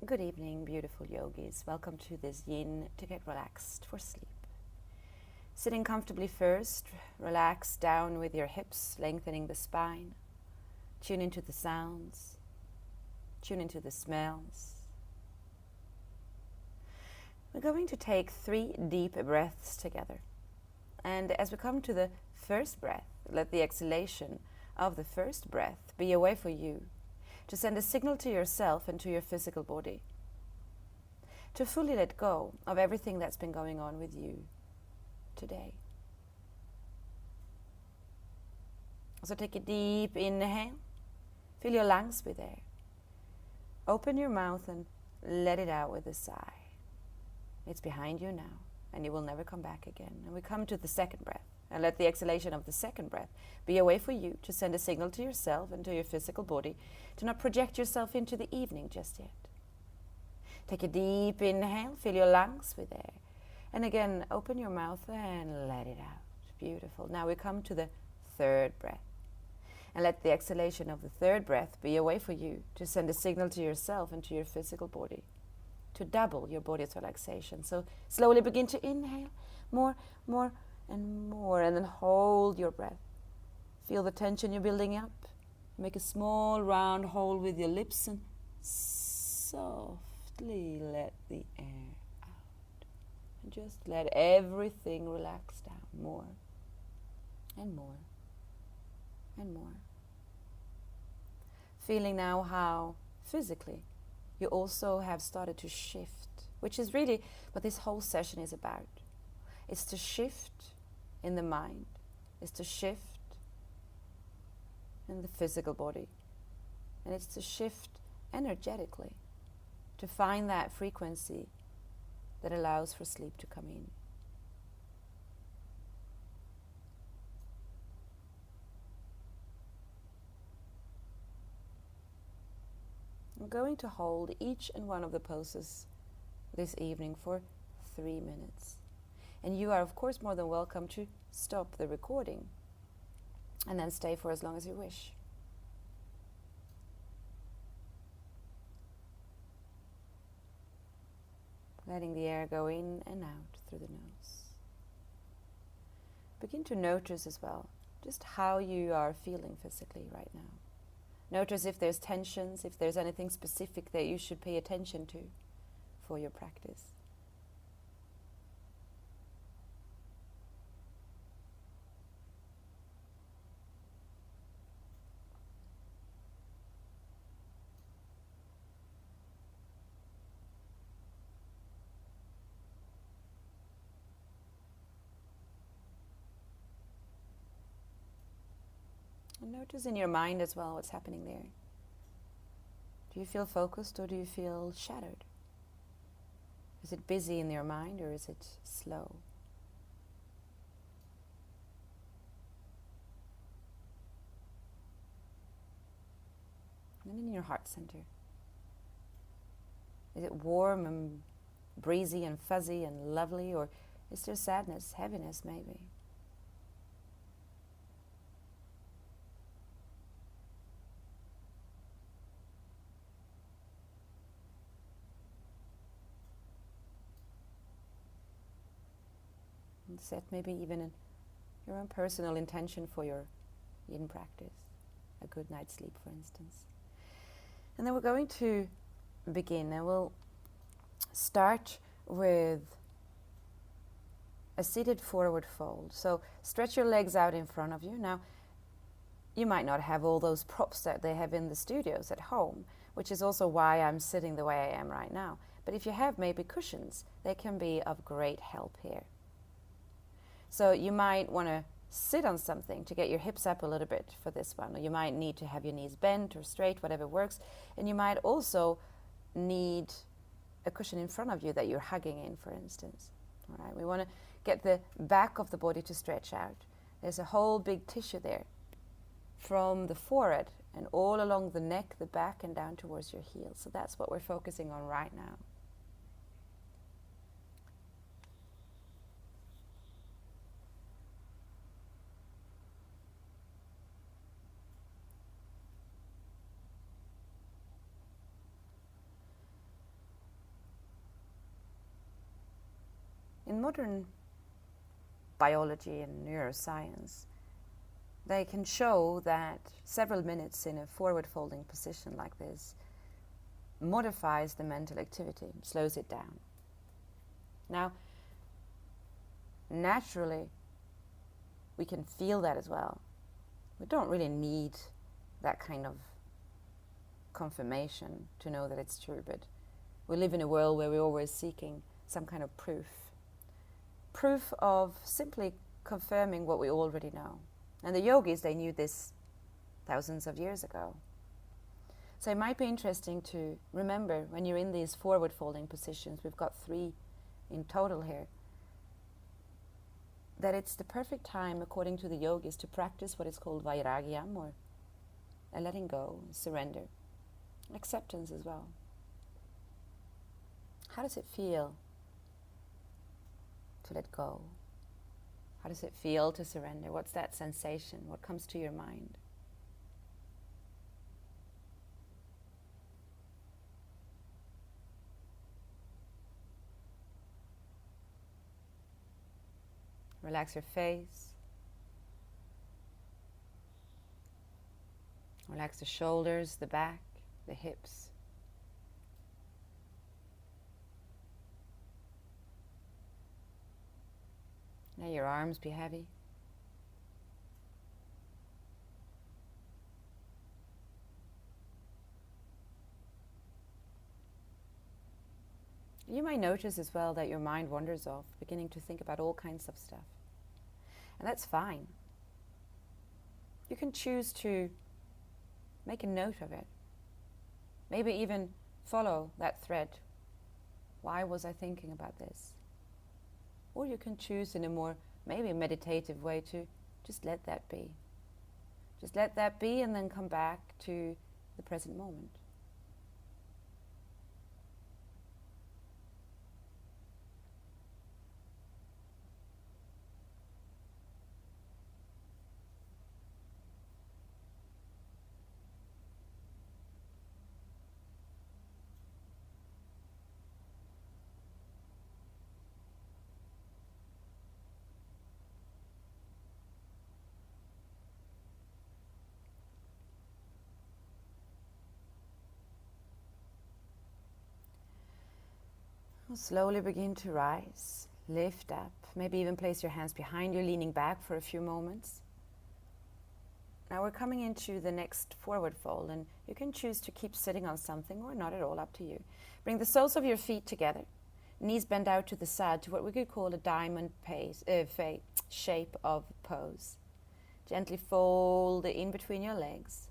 Good evening, beautiful yogis. Welcome to this yin to get relaxed for sleep. Sitting comfortably first, relax down with your hips, lengthening the spine. Tune into the sounds, tune into the smells. We're going to take 3 deep breaths together. And as we come to the first breath, let the exhalation of the first breath be a way for you to send a signal to yourself and to your physical body to fully let go of everything that's been going on with you today. So take a deep inhale, fill your lungs with air. Open your mouth and let it out with a sigh. It's behind you now, and it will never come back again. And we come to the second breath, and let the exhalation of the second breath be a way for you to send a signal to yourself and to your physical body to not project yourself into the evening just yet. Take a deep inhale, fill your lungs with air. And again, open your mouth and let it out. Beautiful. Now we come to the third breath. And let the exhalation of the third breath be a way for you to send a signal to yourself and to your physical body to double your body's relaxation. So slowly begin to inhale more, and more, and then hold your breath. Feel the tension you're building up. Make a small round hole with your lips and softly let the air out. And just let everything relax down more and more and more. Feeling now how physically you also have started to shift, which is really what this whole session is about. It's to shift in the mind, it's to shift in the physical body, and it's to shift energetically to find that frequency that allows for sleep to come in. I'm going to hold each and one of the poses this evening for 3 minutes. And you are, of course, more than welcome to stop the recording and then stay for as long as you wish. Letting the air go in and out through the nose. Begin to notice as well just how you are feeling physically right now. Notice if there's tensions, if there's anything specific that you should pay attention to for your practice. And notice in your mind as well what's happening there. Do you feel focused or do you feel shattered? Is it busy in your mind or is it slow? And in your heart center, is it warm and breezy and fuzzy and lovely, or is there sadness, heaviness maybe? And set maybe even your own personal intention for your yin practice, a good night's sleep, for instance. And then we're going to begin, and we'll start with a seated forward fold. So stretch your legs out in front of you. Now, you might not have all those props that they have in the studios at home, which is also why I'm sitting the way I am right now. But if you have maybe cushions, they can be of great help here. So you might want to sit on something to get your hips up a little bit for this one. Or you might need to have your knees bent or straight, whatever works. And you might also need a cushion in front of you that you're hugging in, for instance. All right, we want to get the back of the body to stretch out. There's a whole big tissue there from the forehead and all along the neck, the back, and down towards your heels. So that's what we're focusing on right now. modern biology and neuroscience, they can show that several minutes in a forward folding position like this modifies the mental activity, slows it down. Now, naturally, we can feel that as well. We don't really need that kind of confirmation to know that it's true, but we live in a world where we're always seeking some kind of proof. Proof of simply confirming what we already know. And the yogis, they knew this thousands of years ago. So it might be interesting to remember when you're in these forward folding positions, we've got 3 in total here, that it's the perfect time, according to the yogis, to practice what is called vairagyam, or a letting go, surrender, acceptance as well. How does it feel to let go? How does it feel to surrender? What's that sensation? What comes to your mind? Relax your face. Relax the shoulders, the back, the hips. Let your arms be heavy. You might notice as well that your mind wanders off, beginning to think about all kinds of stuff. And that's fine. You can choose to make a note of it. Maybe even follow that thread. Why was I thinking about this? Or you can choose in a more, maybe a meditative way to just let that be. Just let that be and then come back to the present moment. Slowly begin to rise, lift up, maybe even place your hands behind you, leaning back for a few moments. Now we're coming into the next forward fold, and you can choose to keep sitting on something or not at all, up to you. Bring the soles of your feet together, knees bend out to the side to what we could call a diamond shape of pose. Gently fold in between your legs.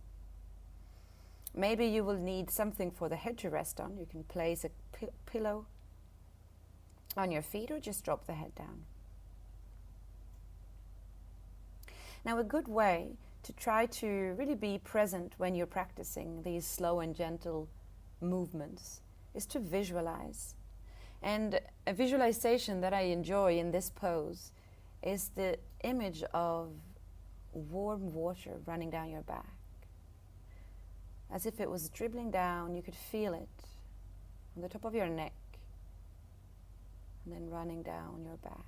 Maybe you will need something for the head to rest on. You can place a pillow on your feet or just drop the head down. Now a good way to try to really be present when you're practicing these slow and gentle movements is to visualize. And a visualization that I enjoy in this pose is the image of warm water running down your back. As if it was dribbling down, you could feel it on the top of your neck, and then running down your back.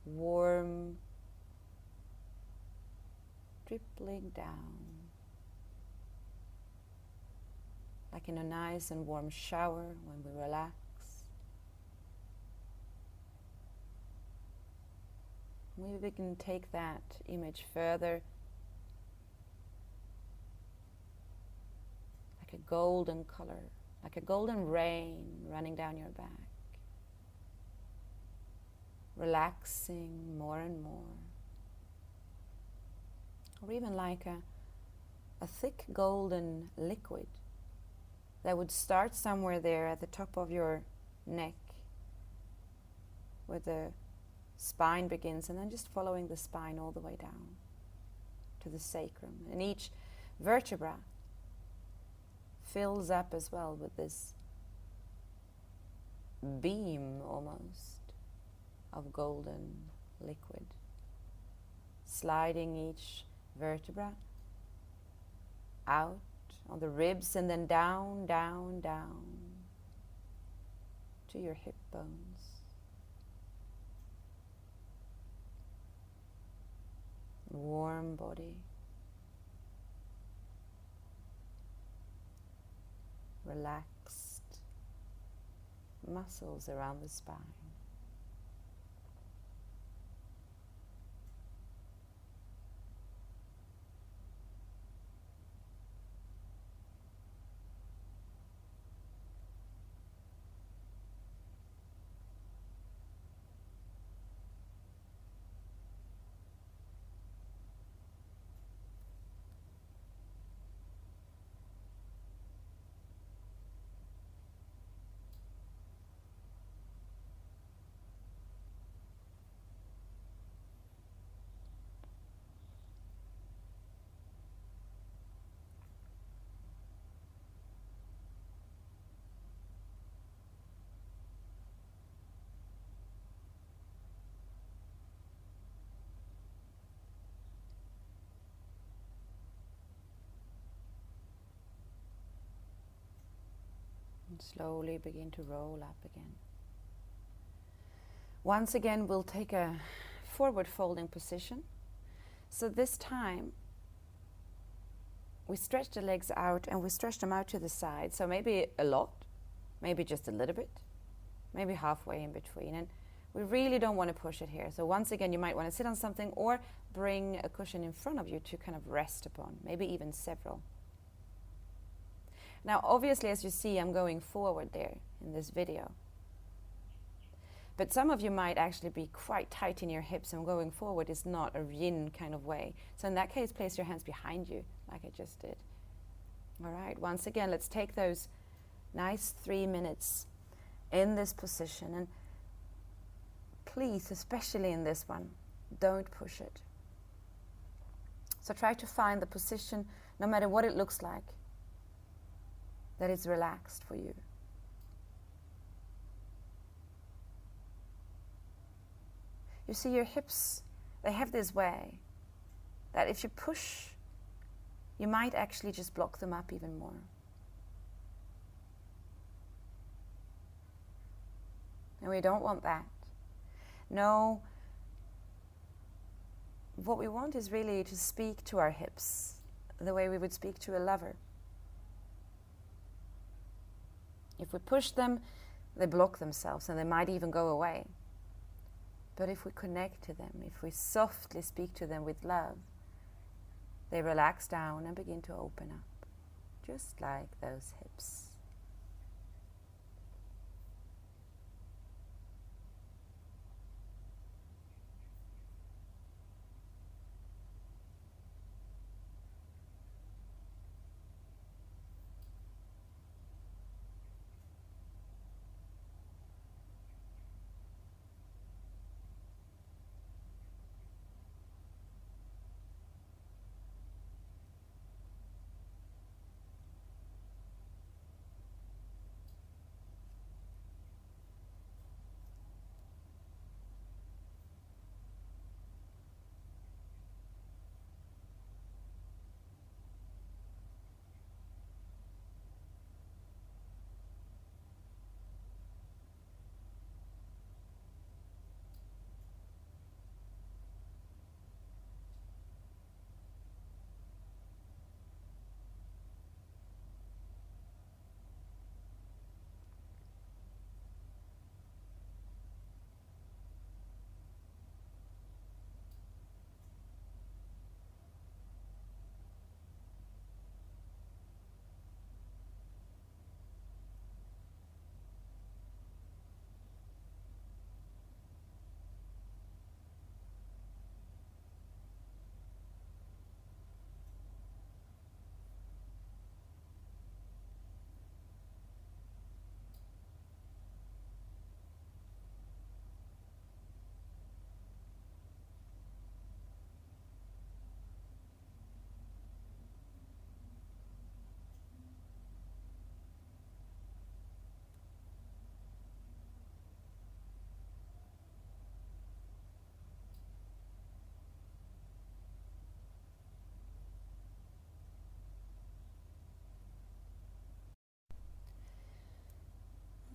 Warm, dribbling down. Like in a nice and warm shower when we relax. Maybe we can take that image further. Like a golden color, like a golden rain running down your back. Relaxing more and more. Or even like a thick golden liquid that would start somewhere there at the top of your neck where the spine begins, and then just following the spine all the way down to the sacrum. And each vertebra fills up as well with this beam almost of golden liquid, sliding each vertebra out on the ribs and then down, down, down to your hip bones. warm body, relaxed muscles around the spine. And slowly begin to roll up again. Once again, we'll take a forward folding position. So this time, we stretch the legs out and we stretch them out to the side. So maybe a lot, maybe just a little bit, maybe halfway in between. And we really don't want to push it here. So once again, you might want to sit on something or bring a cushion in front of you to kind of rest upon, maybe even several. Now, obviously, as you see, I'm going forward there in this video. But some of you might actually be quite tight in your hips, and going forward is not a yin kind of way. So in that case, place your hands behind you, like I just did. All right, once again, let's take those nice 3 minutes in this position. And please, especially in this one, don't push it. So try to find the position, no matter what it looks like, that is relaxed for you. You see, your hips, they have this way that if you push, you might actually just block them up even more. And we don't want that. No, what we want is really to speak to our hips the way we would speak to a lover. If we push them, they block themselves and they might even go away. But if we connect to them, if we softly speak to them with love, they relax down and begin to open up, just like those hips.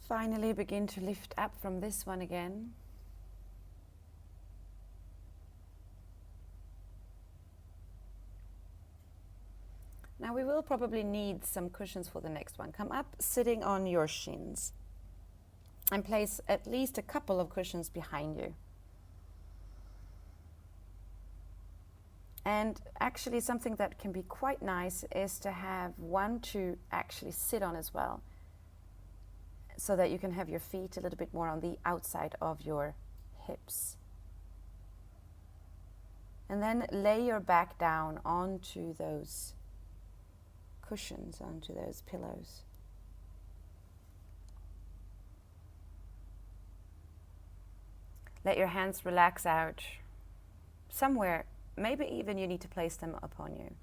Finally, begin to lift up from this one again. we will probably need some cushions for the next one. Come up sitting on your shins and place at least a couple of cushions behind you. And actually something that can be quite nice is to have one to actually sit on as well, so that you can have your feet a little bit more on the outside of your hips. And then lay your back down onto those cushions, onto those pillows. Let your hands relax out somewhere. Maybe even you need to place them upon you.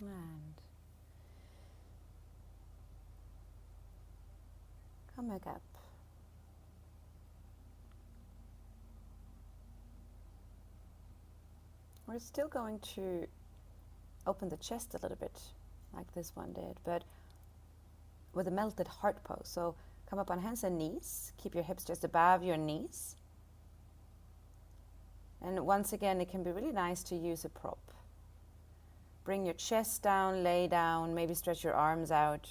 And come back up. We're still going to open the chest a little bit, like this one did, but with a melted heart pose. So come up on hands and knees. Keep your hips just above your knees. And once again, it can be really nice to use a prop. Bring your chest down, lay down, maybe stretch your arms out.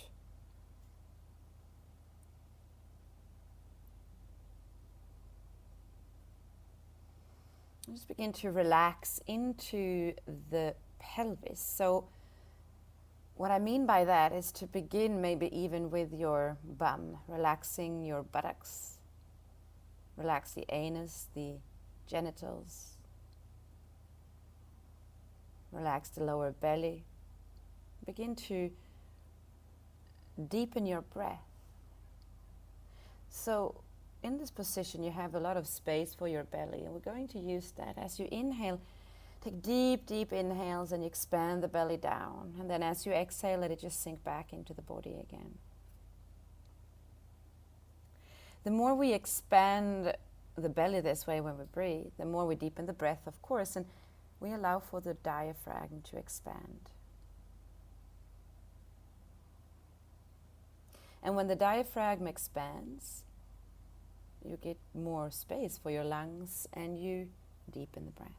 Just begin to relax into the pelvis. So what I mean by that is to begin maybe even with your bum, relaxing your buttocks. Relax the anus, the genitals. Relax the lower belly. Begin to deepen your breath. So in this position you have a lot of space for your belly, and we're going to use that. As you inhale, take deep inhales and you expand the belly down, and then as you exhale, let it just sink back into the body again. The more we expand the belly this way when we breathe, the more we deepen the breath, of course, and we allow for the diaphragm to expand. And when the diaphragm expands, you get more space for your lungs and you deepen the breath.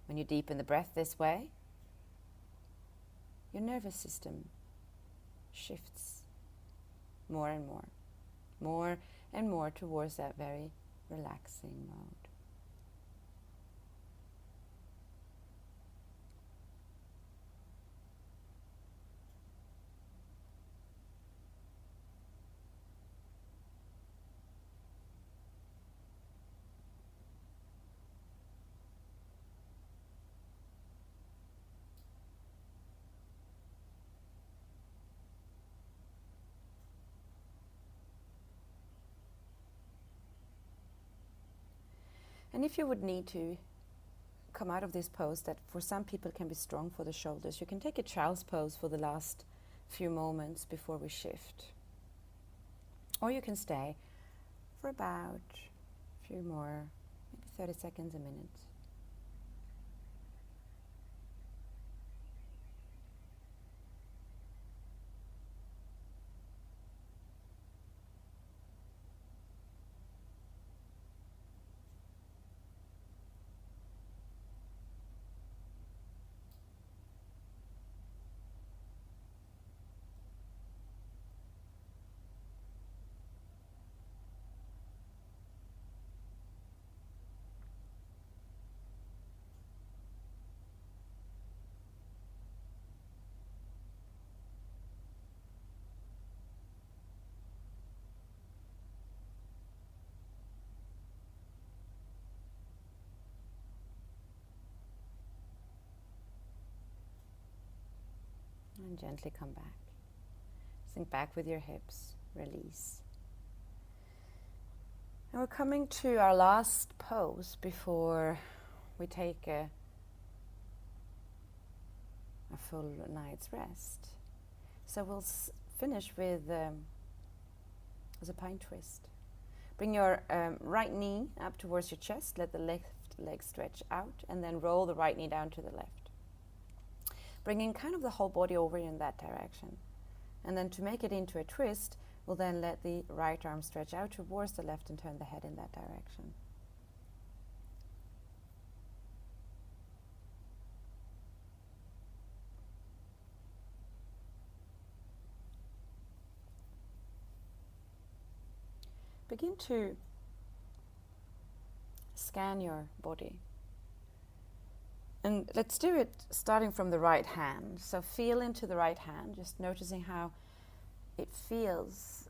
When you deepen the breath this way, your nervous system shifts more and more towards that very relaxing mode. And if you would need to come out of this pose that for some people can be strong for the shoulders, you can take a child's pose for the last few moments before we shift. Or you can stay for about a few more, maybe 30 seconds, a minute. And gently come back. Sink back with your hips, release. And we're coming to our last pose before we take a full night's rest. So we'll finish with as a pine twist. Bring your right knee up towards your chest, let the left leg stretch out, and then roll the right knee down to the left. Bringing kind of the whole body over in that direction. And then to make it into a twist, we'll then let the right arm stretch out towards the left and turn the head in that direction. Begin to scan your body. And let's do it starting from the right hand. So feel into the right hand, just noticing how it feels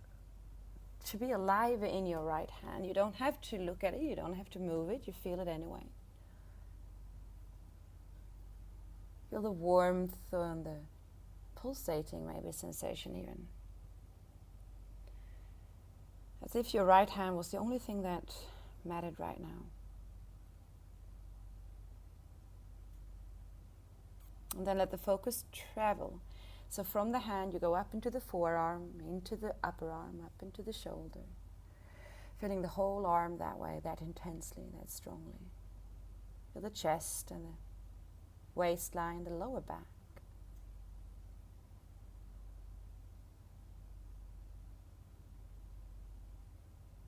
to be alive in your right hand. You don't have to look at it, you don't have to move it, you feel it anyway. Feel the warmth and the pulsating maybe sensation even. As if your right hand was the only thing that mattered right now. And then let the focus travel. So from the hand you go up into the forearm, into the upper arm, up into the shoulder. Feeling the whole arm that way, that intensely, that strongly. Feel the chest and the waistline, the lower back.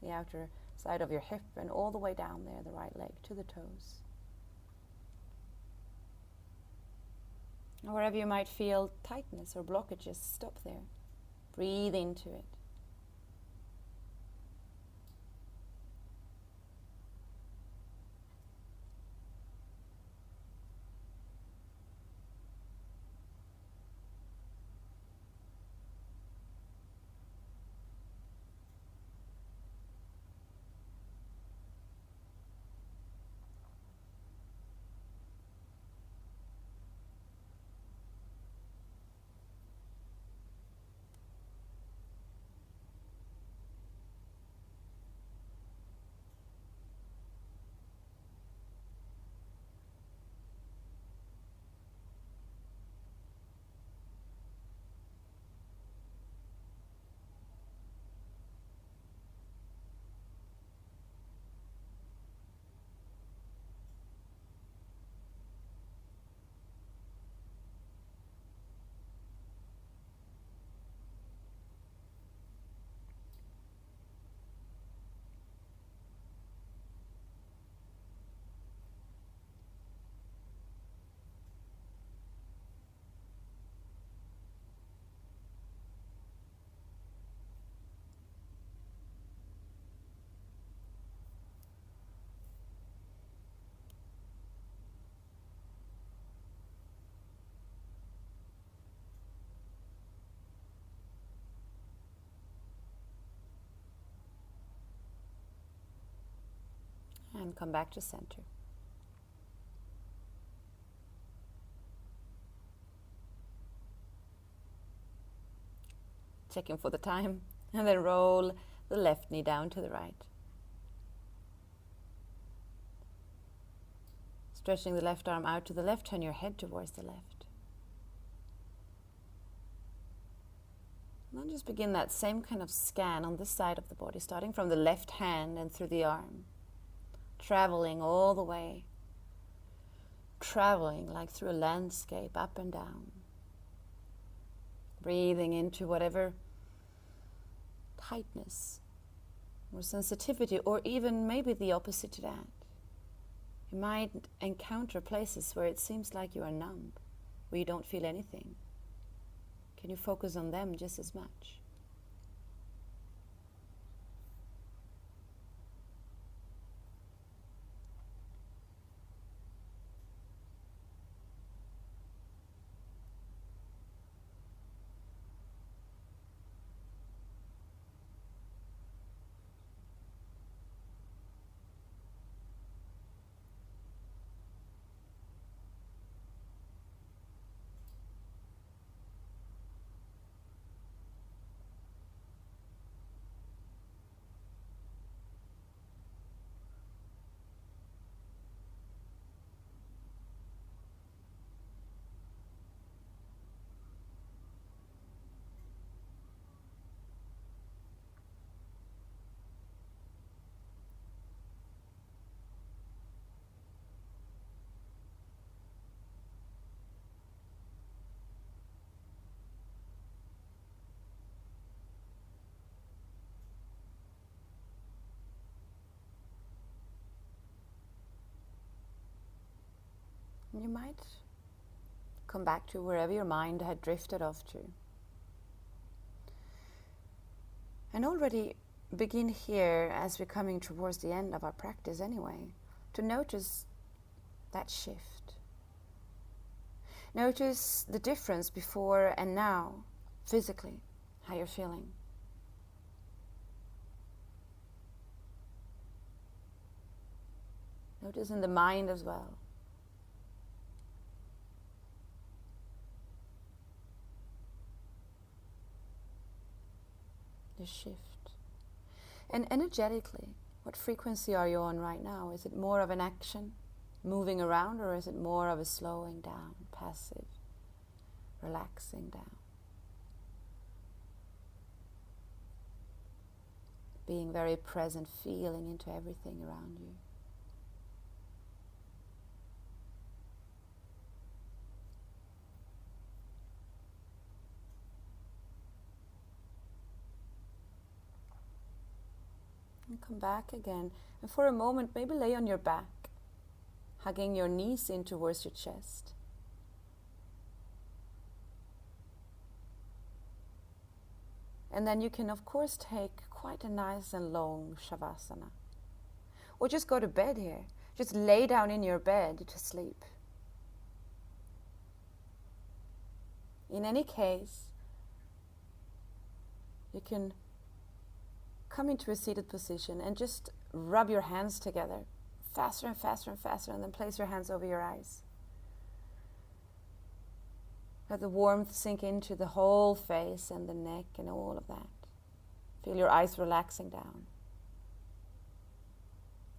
The outer side of your hip and all the way down there, the right leg to the toes. And wherever you might feel tightness or blockages, stop there. Breathe into it. and come back to center. Checking for the time, and then roll the left knee down to the right. Stretching the left arm out to the left, turn your head towards the left. And then just begin that same kind of scan on this side of the body, starting from the left hand and through the arm, traveling all the way, traveling like through a landscape, up and down. Breathing into whatever tightness or sensitivity, or even maybe the opposite to that. You might encounter places where it seems like you are numb, where you don't feel anything. Can you focus on them just as much? You might come back to wherever your mind had drifted off to. And already begin here, as we're coming towards the end of our practice anyway, to notice that shift. Notice the difference before and now, physically, how you're feeling. Notice in the mind as well. The shift. And energetically, what frequency are you on right now? Is it more of an action, moving around, or is it more of a slowing down, passive, relaxing down? Being very present, feeling into everything around you. And come back again, and for a moment maybe lay on your back, hugging your knees in towards your chest. And then you can of course take quite a nice and long Shavasana, or just go to bed here. Just lay down in your bed to sleep. In any case, you can come into a seated position and just rub your hands together faster and faster and faster, and then place your hands over your eyes. Let the warmth sink into the whole face and the neck and all of that. Feel your eyes relaxing down.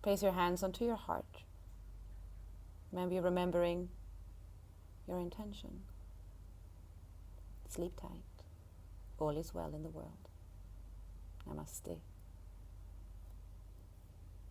Place your hands onto your heart. Maybe remembering your intention. Sleep tight. All is well in the world. Namaste.